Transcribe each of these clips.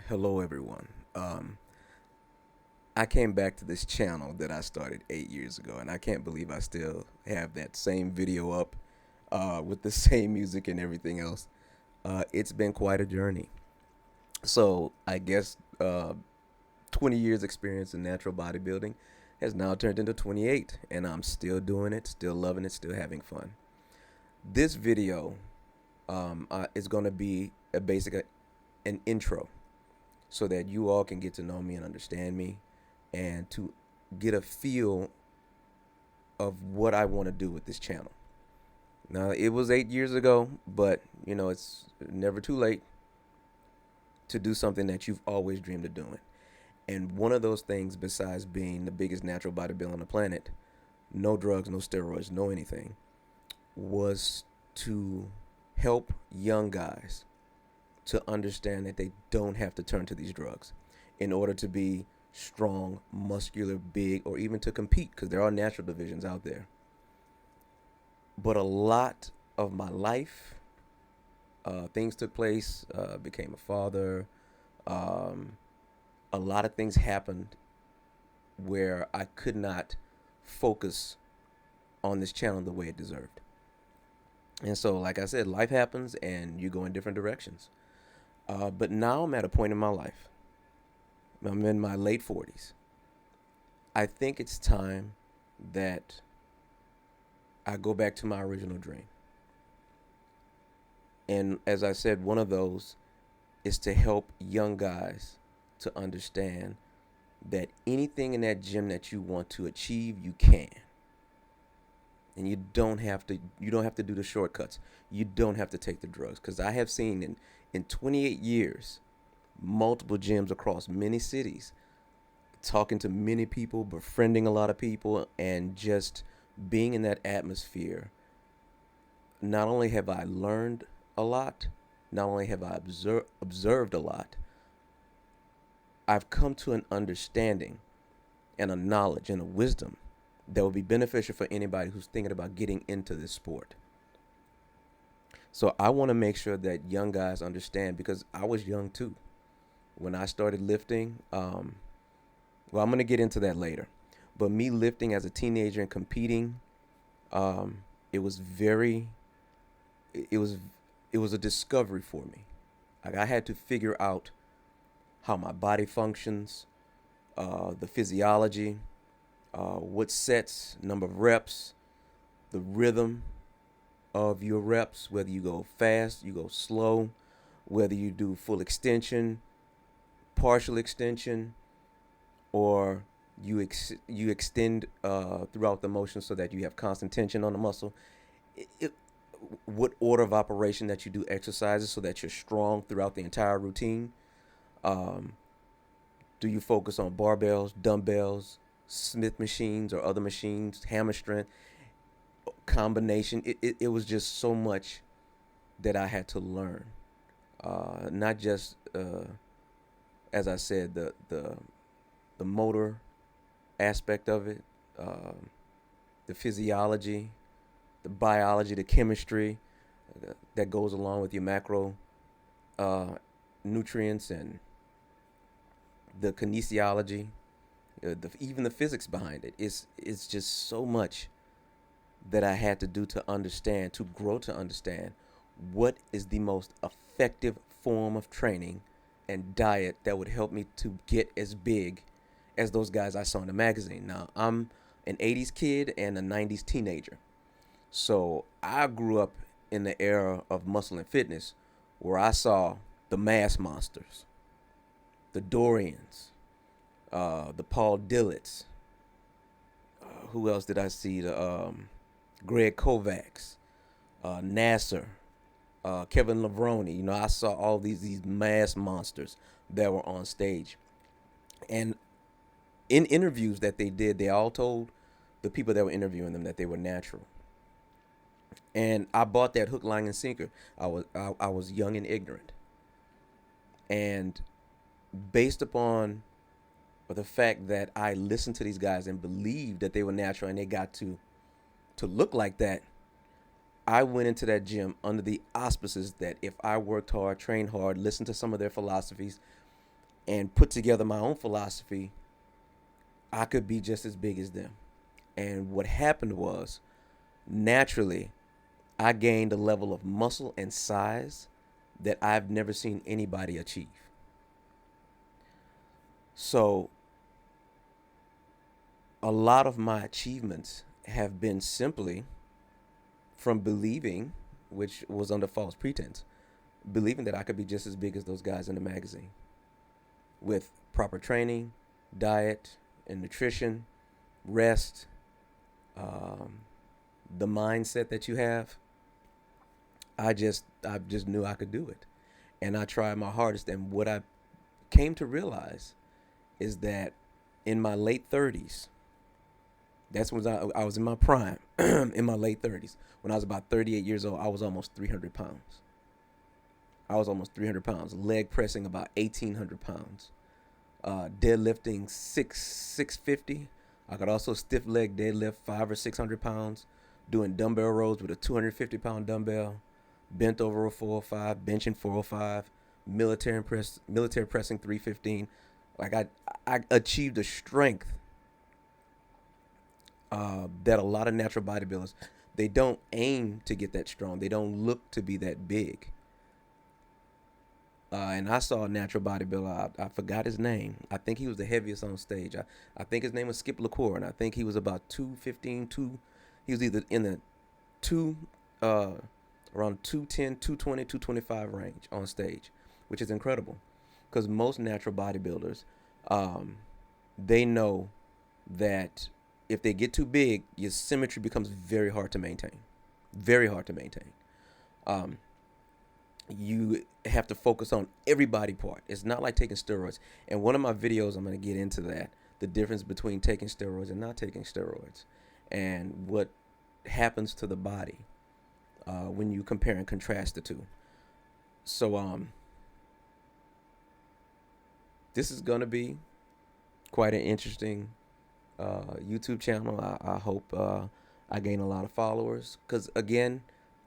Hello, everyone. I came back to this channel that I started 8 years ago, and I can't believe I still have that same video up with the same music and everything else. It's been quite a journey. So, I guess 20 years experience in natural bodybuilding has now turned into 28, and I'm still doing it, still loving it, still having fun. This video is going to be an intro so that you all can get to know me and understand me and to get a feel of what I want to do with this channel. Now, it was 8 years ago, but it's never too late to do something that you've always dreamed of doing. And one of those things, besides being the biggest natural bodybuilder on the planet, no drugs, no steroids, no anything, was to help young guys to understand that they don't have to turn to these drugs in order to be strong, muscular, big, or even to compete, because there are natural divisions out there. But a lot of my life, things took place, became a father. Um, a lot of things happened where I could not focus on this channel the way it deserved. And so, like I said, life happens and you go in different directions. But now I'm at a point in my life. I'm in my late 40s. I think it's time that I go back to my original dream. And as I said, one of those is to help young guys to understand that anything in that gym that you want to achieve, you can. And you don't have to do the shortcuts. You don't have to take the drugs, because I have seen in 28 years multiple gyms across many cities, talking to many people, befriending a lot of people, and just being in that atmosphere. Not only have I learned a lot, not only have I observed a lot, I've come to an understanding and a knowledge and a wisdom that will be beneficial for anybody who's thinking about getting into this sport. So I want to make sure that young guys understand, because I was young too when I started lifting. Well, I'm going to get into that later. But me lifting as a teenager and competing, it was very, it was, it was a discovery for me. Like, I had to figure out how my body functions, the physiology, what sets, number of reps, the rhythm of your reps, whether you go fast, you go slow, whether you do full extension, partial extension, or you extend throughout the motion so that you have constant tension on the muscle. It, what order of operation that you do exercises so that you're strong throughout the entire routine. Um, do you focus on barbells, dumbbells, Smith machines or other machines, hammer strength, combination? It was just so much that I had to learn. Not just, as I said, the motor aspect of it, the physiology, the biology, the chemistry that goes along with your macro uh, nutrients, and the kinesiology, even the physics behind it. It's just so much that I had to do to understand, to grow to understand what is the most effective form of training and diet that would help me to get as big as those guys I saw in the magazine. Now, I'm an 80s kid and a 90s teenager. So I grew up in the era of muscle and fitness where I saw the mass monsters, the Dorians, the Paul Dillets. Who else did I see? The Greg Kovacs, Nasser, Kevin Levrone. I saw all these mass monsters that were on stage. And in interviews that they did, they all told the people that were interviewing them that they were natural. And I bought that hook, line, and sinker. I was young and ignorant, and based upon the fact that I listened to these guys and believed that they were natural and they got to look like that, I went into that gym under the auspices that if I worked hard, trained hard, listened to some of their philosophies, and put together my own philosophy, I could be just as big as them. And what happened was, naturally, I gained a level of muscle and size that I've never seen anybody achieve. So, a lot of my achievements have been simply from believing, which was under false pretense, believing that I could be just as big as those guys in the magazine with proper training, diet, and nutrition, rest, the mindset that you have. I just knew I could do it, and I tried my hardest. And what I came to realize is that in my late 30s, that's when I was in my prime, in my late 30s. When I was about 38 years old, I was almost 300 pounds. I was almost 300 pounds, leg pressing about 1,800 pounds, deadlifting 650. I could also stiff leg deadlift 500 or 600 pounds, doing dumbbell rows with a 250-pound dumbbell, bent over a 405, benching 405, military pressing 315. Like I achieved a strength that a lot of natural bodybuilders, they don't aim to get that strong. They don't look to be that big. And I saw a natural bodybuilder. I forgot his name. I think he was the heaviest on stage. I think his name was Skip LaCour, and I think he was about 215, he was either in the two, around 210, 220, 225 range on stage, which is incredible. Because most natural bodybuilders, they know that if they get too big, your symmetry becomes very hard to maintain. Very hard to maintain. You have to focus on every body part. It's not like taking steroids. And one of my videos, I'm going to get into that, the difference between taking steroids and not taking steroids, and what happens to the body when you compare and contrast the two. So this is going to be quite an interesting YouTube channel. I hope I gain a lot of followers, because again,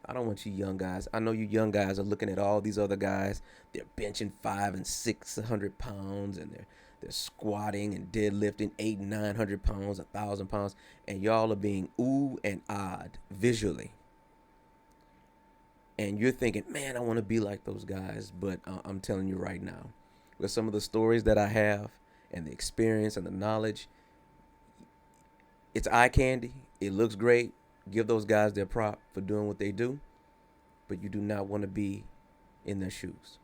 I don't want you young guys. I know you young guys are looking at all these other guys. They're benching 500 and 600 pounds, and they're squatting and deadlifting 800 and 900 pounds, 1,000 pounds, and y'all are being ooh and ahhed visually. And you're thinking, man, I want to be like those guys. But I'm telling you right now, with some of the stories that I have and the experience and the knowledge, it's eye candy. It looks great. Give those guys their prop for doing what they do, but you do not want to be in their shoes.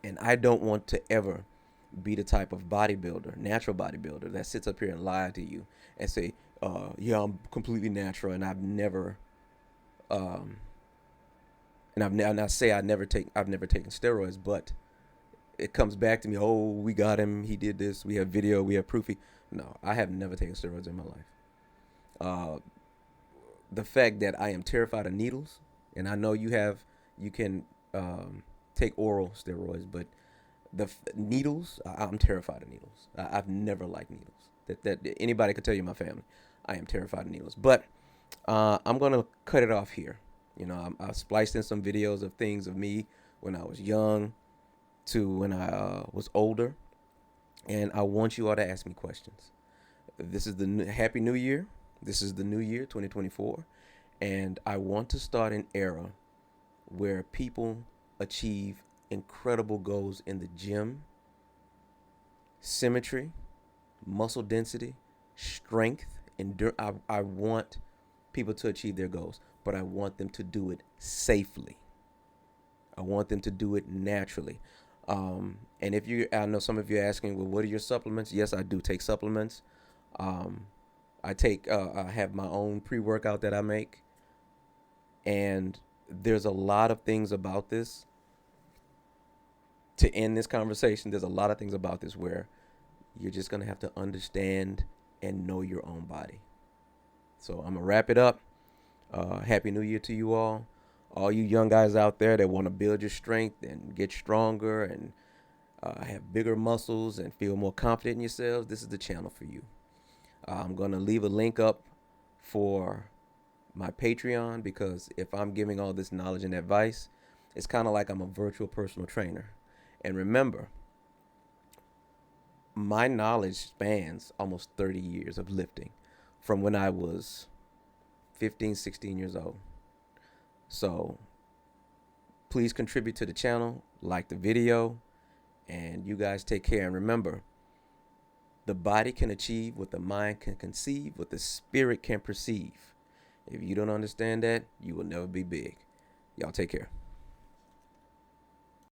And I don't want to ever be the type of bodybuilder, natural bodybuilder, that sits up here and lie to you and say, yeah, I'm completely natural, and I've never, and I say I've never taken steroids, but it comes back to me, oh, we got him, he did this, we have video, we have proof. No, I have never taken steroids in my life. The fact that I am terrified of needles, and I know you can take oral steroids, but needles, I'm terrified of needles. I've never liked needles. That anybody could tell you in my family, I am terrified of needles. But I'm gonna cut it off here. You know, I spliced in some videos of things of me when I was young to when I was older, and I want you all to ask me questions. This is Happy New Year. This is the new year, 2024, and I want to start an era where people achieve incredible goals in the gym, symmetry, muscle density, strength, I want people to achieve their goals, but I want them to do it safely. I want them to do it naturally. And I know some of you are asking, well, what are your supplements? Yes, I do take supplements. I have my own pre-workout that I make, and there's a lot of things about this. To end this conversation, there's a lot of things about this where you're just going to have to understand and know your own body. So I'm going to wrap it up. Happy New Year to you all. All you young guys out there that want to build your strength and get stronger and have bigger muscles and feel more confident in yourselves, this is the channel for you. I'm going to leave a link up for my Patreon, because if I'm giving all this knowledge and advice, it's kind of like I'm a virtual personal trainer. And remember, my knowledge spans almost 30 years of lifting from when I was 15, 16 years old. So please contribute to the channel, like the video, and you guys take care. And remember, the body can achieve what the mind can conceive, what the spirit can perceive. If you don't understand that, you will never be big. Y'all take care.